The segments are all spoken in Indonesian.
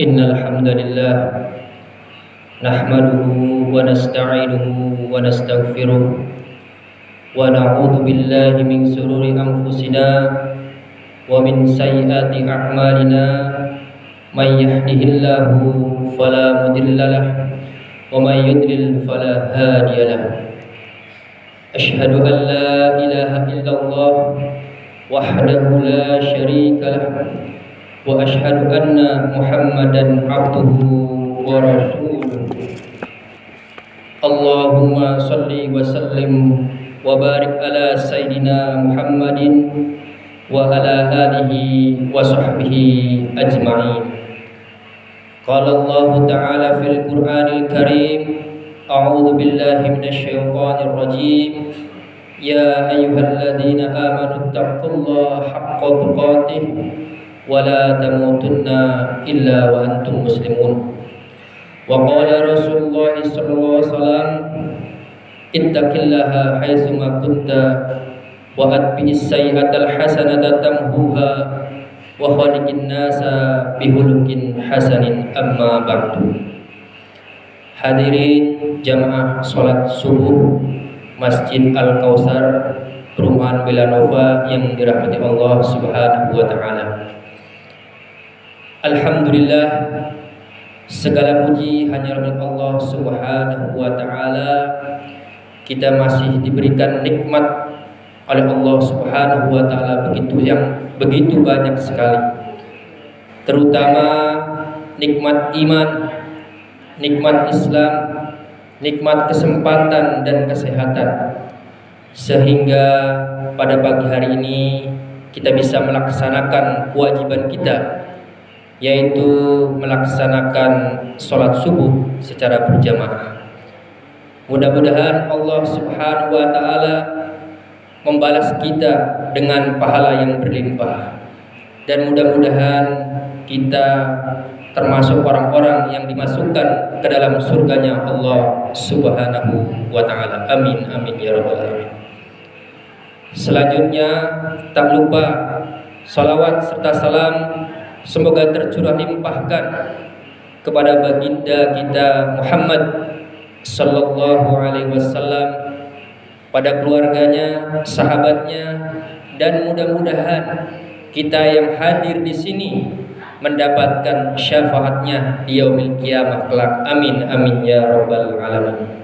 Innal hamdalillah nahmaduhu wa nasta'inuhu wa nastaghfiruh wa na'udzu billahi min shururi anfusina wa min sayyiati a'malina may yahdihillahu fala mudilla lahu wa may yudlil fala hadiya lahu. Asyhadu an la ilaha illallah wahdahu la syarika lahu wa asyhadu anna Muhammadan abduhu wa rasuluh. Allahumma salli wa sallim wa barik ala sayyidina Muhammadin wa ala alihi wa sahbihi ajma'in. Qala Allah ta'ala fil Qur'anil Karim, a'udzu billahi minasy syaithanir rajim. Ya ayyuhalladzina amanu taqullaha haqqa tuqatih wala tamutunna illa wa antum muslimun. Wa qala Rasulullah sallallahu alaihi wasallam, ittaqillaha haitsu ma kunta wa atbi'is sayyi'atal hasanata tamhuha wa khaliqin nasa bihulukin hasanin, amma ba'du. Hadirin jamaah salat subuh Masjid Al-Kautsar Perumahan Belanova yang dirahmati Allah Subhanahu wa taala. Alhamdulillah, segala puji hanya milik Allah Subhanahu wa taala. Kita masih diberikan nikmat oleh Allah Subhanahu wa taala begitu banyak sekali. Terutama nikmat iman, nikmat Islam, nikmat kesempatan dan kesehatan. Sehingga pada pagi hari ini kita bisa melaksanakan kewajiban kita, yaitu melaksanakan sholat subuh secara berjamaah. Mudah-mudahan Allah Subhanahu wa ta'ala membalas kita dengan pahala yang berlimpah, dan mudah-mudahan kita termasuk orang-orang yang dimasukkan ke dalam surganya Allah Subhanahu wa ta'ala. Amin amin ya rabbal alamin. Selanjutnya, tak lupa salawat serta salam semoga tercurah limpahkan kepada baginda kita Muhammad sallallahu alaihi wasallam, pada keluarganya, sahabatnya, dan mudah-mudahan kita yang hadir di sini mendapatkan syafaatnya di yaumil qiyamah kelak. Amin amin ya rabbal alamin.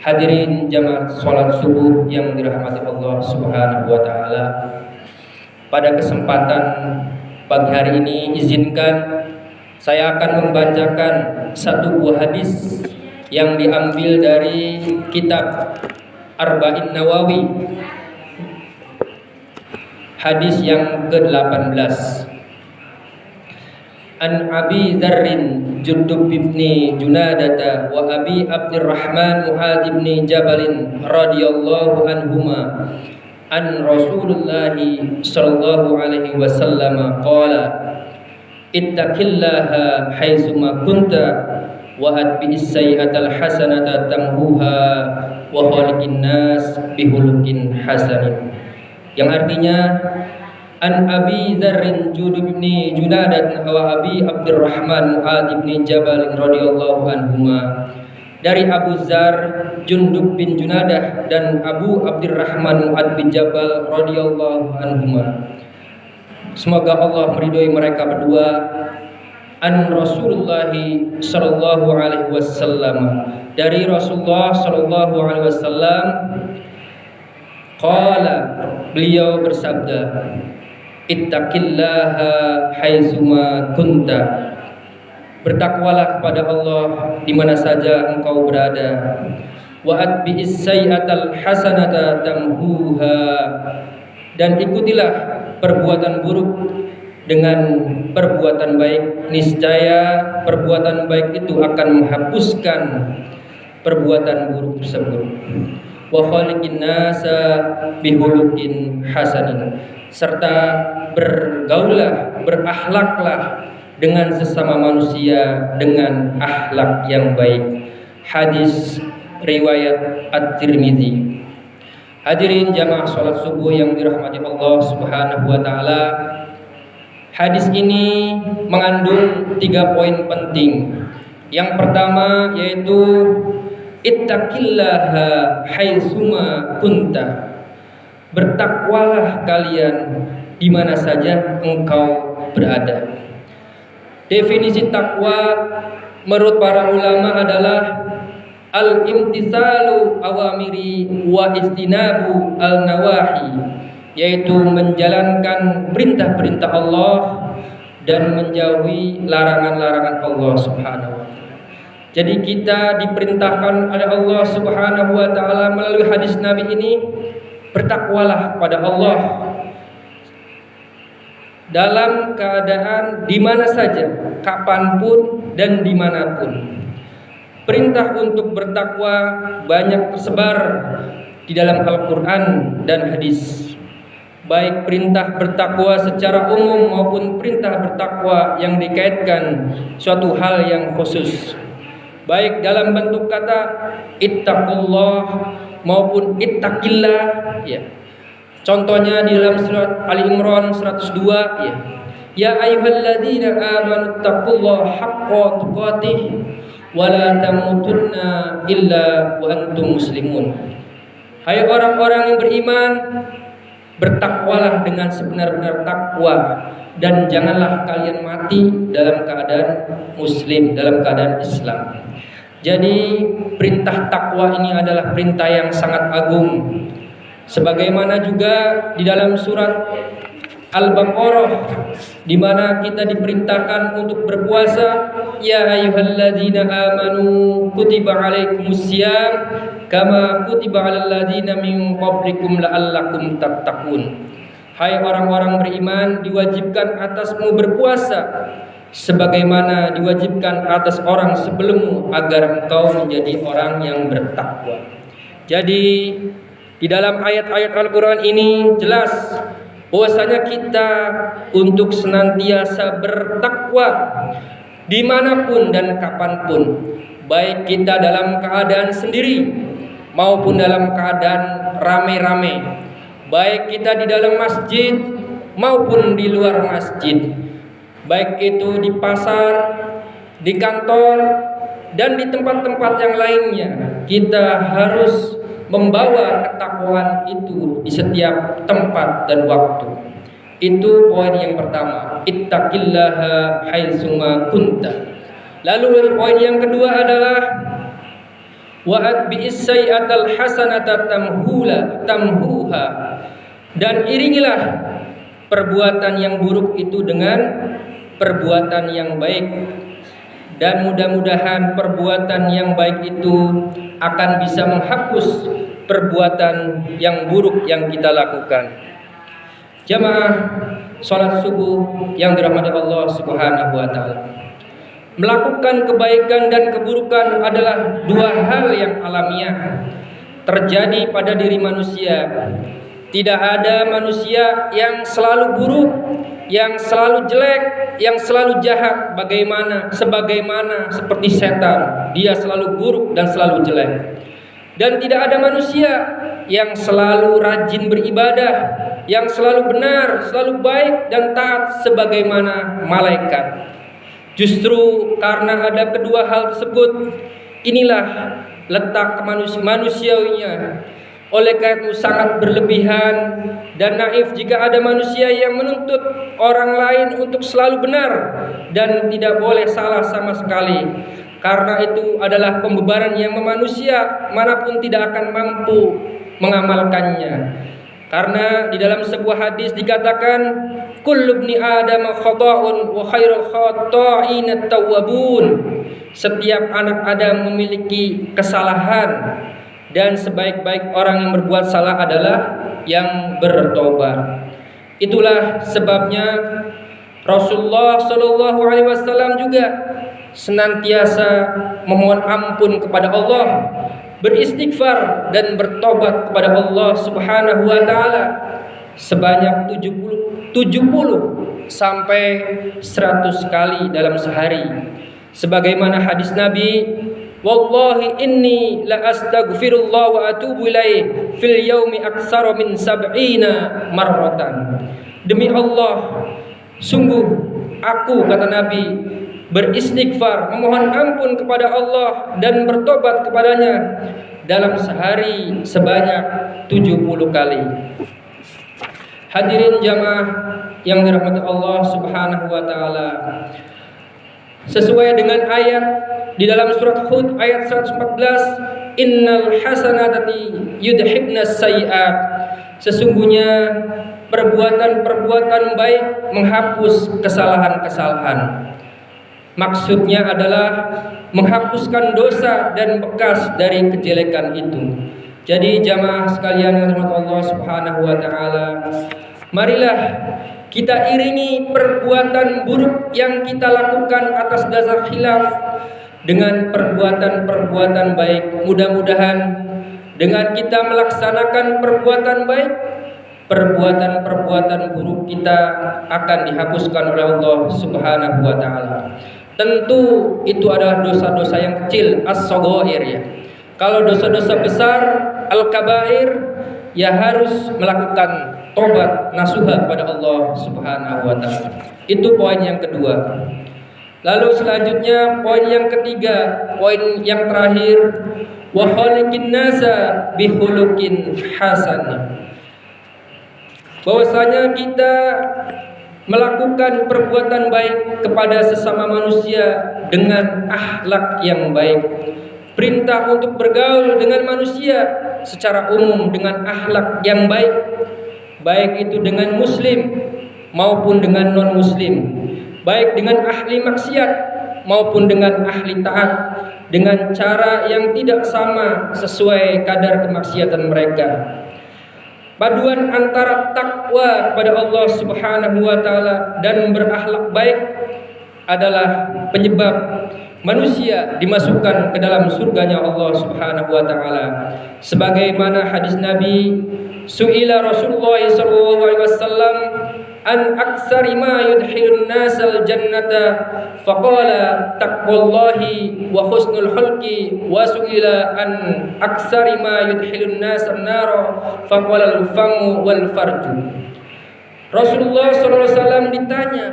Hadirin jamaah salat subuh yang dirahmati Allah Subhanahu wa taala, pada kesempatan pagi hari ini izinkan saya akan membacakan satu buah hadis yang diambil dari kitab Arba'in Nawawi, hadis yang ke-18. An Abi Dzarrin Jundub bin Junadata wa Abi Abdurrahman Mu'adz bin Jabalin radhiyallahu anhuma an Rasulullah sallallahu alaihi wasallam qala, ittaqillaha haitsu ma kunta wa atbi'is sayyi'atal hasanata tamhuha wa khaliqin nas bihulukin hasanin. Yang artinya, an Abi Dzarrin Jundub bin Junadah wa Abi Abdurrahman Mu'adz bin Jabal radhiyallahu anhuma, dari Abu Dzar Jundub bin Junadah dan Abu Abdurrahman Mu'adz bin Jabal radhiyallahu anhuma, semoga Allah meridhoi mereka berdua, an Rasulullah sallallahu alaihi wasallam, dari Rasulullah sallallahu alaihi wasallam, qala, beliau bersabda, ittaqillaha haitsu ma kunta, bertakwalah kepada Allah di mana saja engkau berada, wa atbi'is sayyi'atal hasanata tamhuha, dan ikutilah perbuatan buruk dengan perbuatan baik, niscaya perbuatan baik itu akan menghapuskan perbuatan buruk tersebut. Wa khaliqin nasa bihulukin hasanin, serta bergaulah, berakhlaklah dengan sesama manusia dengan akhlak yang baik. Hadis riwayat At-Tirmidzi. Hadirin jamaah salat subuh yang dirahmati Allah Subhanahu wa taala, Hadis ini mengandung 3 poin penting. Yang pertama yaitu ittaqillaha haitsuma kunta. Bertakwalah kalian di mana saja engkau berada. Definisi takwa menurut para ulama adalah al-imtitsalu awamiri wa istinabu al-nawahi, yaitu menjalankan perintah-perintah Allah dan menjauhi larangan-larangan Allah Subhanahu wa taala. Jadi kita diperintahkan oleh Allah Subhanahu wa taala melalui hadis Nabi ini, bertakwalah kepada Allah dalam keadaan di mana saja, kapanpun dan dimanapun. Perintah untuk bertakwa banyak tersebar di dalam Al-Quran dan hadis. Baik perintah bertakwa secara umum maupun perintah bertakwa yang dikaitkan suatu hal yang khusus. Baik dalam bentuk kata ittaqullah maupun ittaqillah, ya. Contohnya di dalam surat Ali Imran 102, ya. Ya ayyuhalladzina amanu taqullaha haqqa tuqatih wa la tamutunna illa wa antum muslimun. Hai orang-orang yang beriman, bertakwalah dengan sebenar-benar takwa dan janganlah kalian mati dalam keadaan muslim, dalam keadaan Islam. Jadi perintah takwa ini adalah perintah yang sangat agung. Sebagaimana juga di dalam surat Al-Baqarah di mana kita diperintahkan untuk berpuasa, ya ayyuhalladzina amanu kutiba alaikumusiyam kama kutiba alal ladzina min qablikum la'allakum tattaqun. Hai orang-orang beriman, diwajibkan atasmu berpuasa sebagaimana diwajibkan atas orang sebelummu agar engkau menjadi orang yang bertakwa. Jadi di dalam ayat-ayat Al-Quran ini jelas bahwasanya kita untuk senantiasa bertakwa dimanapun dan kapanpun, baik kita dalam keadaan sendiri maupun dalam keadaan rame-rame, baik kita di dalam masjid maupun di luar masjid, baik itu di pasar, di kantor, dan di tempat-tempat yang lainnya. Kita harus membawa ketakwaan itu di setiap tempat dan waktu. Itu poin yang pertama, ittaqillaha haitsuma kunta. Lalu poin yang kedua adalah wa'at bi'is sayyi'atal hasanata tamhuha. Dan iringilah perbuatan yang buruk itu dengan perbuatan yang baik. Dan mudah-mudahan perbuatan yang baik itu akan bisa menghapus perbuatan yang buruk yang kita lakukan. Jamaah salat subuh yang dirahmati Allah Subhanahu wa taala. Melakukan kebaikan dan keburukan adalah dua hal yang alamiah terjadi pada diri manusia. Tidak ada manusia yang selalu buruk, yang selalu jelek, yang selalu jahat. Sebagaimana seperti setan, dia selalu buruk dan selalu jelek. Dan tidak ada manusia yang selalu rajin beribadah, yang selalu benar, selalu baik dan taat sebagaimana malaikat. Justru karena ada kedua hal tersebut, inilah letak manusiawinya. Oleh karena itu sangat berlebihan dan naif jika ada manusia yang menuntut orang lain untuk selalu benar dan tidak boleh salah sama sekali. Karena itu adalah pembebaran yang manusia manapun tidak akan mampu mengamalkannya. Karena di dalam sebuah hadis dikatakan kullu ibni adam khata'un wa khairul khata'in at-tawwabun. Setiap anak Adam memiliki kesalahan dan sebaik-baik orang yang berbuat salah adalah yang bertobat. Itulah sebabnya Rasulullah Shallallahu Alaihi Wasallam juga senantiasa memohon ampun kepada Allah, beristighfar dan bertobat kepada Allah Subhanahu wa taala sebanyak 70 sampai 100 kali dalam sehari. Sebagaimana hadis Nabi, wallahi inni la astaghfirullah wa atubu ilaih fil yaumi aktsara min sab'ina marratan. Demi Allah, Sungguh aku, kata Nabi, beristighfar, memohon ampun kepada Allah dan bertobat kepadanya dalam sehari sebanyak 70 kali. Hadirin jamaah yang dirahmati Allah Subhanahu wa taala. Sesuai dengan ayat di dalam surat Hud ayat 114, innal hasanati yudhibnas sayyi'at. Sesungguhnya perbuatan-perbuatan baik menghapus kesalahan-kesalahan. Maksudnya adalah menghapuskan dosa dan bekas dari kejelekan itu. Jadi jamaah sekalian yang dirahmati Allah Subhanahu wa taala, marilah kita iringi perbuatan buruk yang kita lakukan atas dasar khilaf dengan perbuatan-perbuatan baik. Mudah-mudahan dengan kita melaksanakan perbuatan baik, perbuatan-perbuatan buruk kita akan dihapuskan oleh Allah Subhanahu wa taala. Tentu itu adalah dosa-dosa yang kecil, as-shaghair ya. Kalau dosa-dosa besar, al-kabair, ya harus melakukan tobat nasuha kepada Allah Subhanahu wa taala. Itu poin yang kedua. Lalu selanjutnya poin yang ketiga, poin yang terakhir, wa khaliqin nasa bihulukin hasan. Bahwasanya kita melakukan perbuatan baik kepada sesama manusia dengan akhlak yang baik. Perintah untuk bergaul dengan manusia secara umum dengan akhlak yang baik, baik itu dengan muslim maupun dengan non muslim, baik dengan ahli maksiat maupun dengan ahli taat, dengan cara yang tidak sama sesuai kadar kemaksiatan mereka. Paduan antara takwa kepada Allah Subhanahu wa taala dan berakhlak baik adalah penyebab manusia dimasukkan ke dalam surganya Allah Subhanahu wa taala. Sebagaimana hadis Nabi, su'ila Rasulullah sallallahu alaihi wasallam an aktsari ma yudkhilun nasal jannata faqala taqwallahi wa husnul khulqi, wa su'ila an aktsari ma yudkhilun nasan nara faqala al-famu wal farju. Rasulullah sallallahu alaihi wasallam ditanya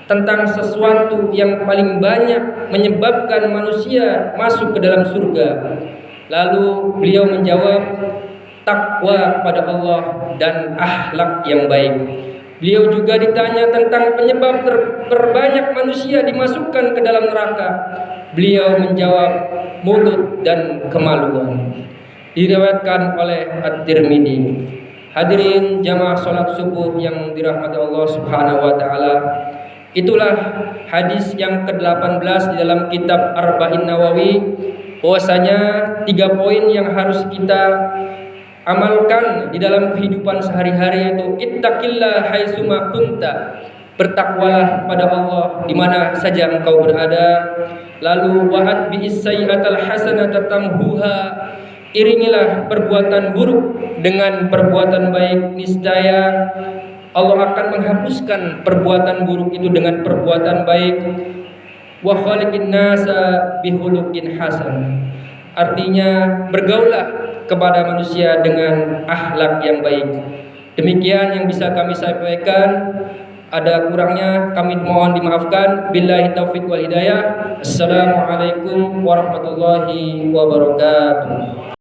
tentang sesuatu yang paling banyak menyebabkan manusia masuk ke dalam surga. Lalu beliau menjawab, takwa kepada Allah dan akhlak yang baik. Beliau juga ditanya tentang penyebab terbanyak manusia dimasukkan ke dalam neraka. Beliau menjawab, mulut dan kemaluan. Diriwayatkan oleh At-Tirmidzi. Hadirin jamaah salat subuh yang dirahmati Allah Subhanahu wa taala, itulah hadis yang ke-18 di dalam kitab Arba'in Nawawi, bahwasanya 3 poin yang harus kita amalkan di dalam kehidupan sehari-hari, yaitu ittaqillah haitsuma kunta, bertakwalah pada Allah di mana saja engkau berada. Lalu wa'at bi'is sayyi'atal hasanata tamhuha, iringilah perbuatan buruk dengan perbuatan baik, niscaya Allah akan menghapuskan perbuatan buruk itu dengan perbuatan baik. Wa khaliqin nasa bihulukin hasan, artinya bergaullah kepada manusia dengan akhlak yang baik. Demikian yang bisa kami sampaikan. Ada kurangnya kami mohon dimaafkan. Billahi taufiq wal hidayah. Assalamualaikum warahmatullahi wabarakatuh.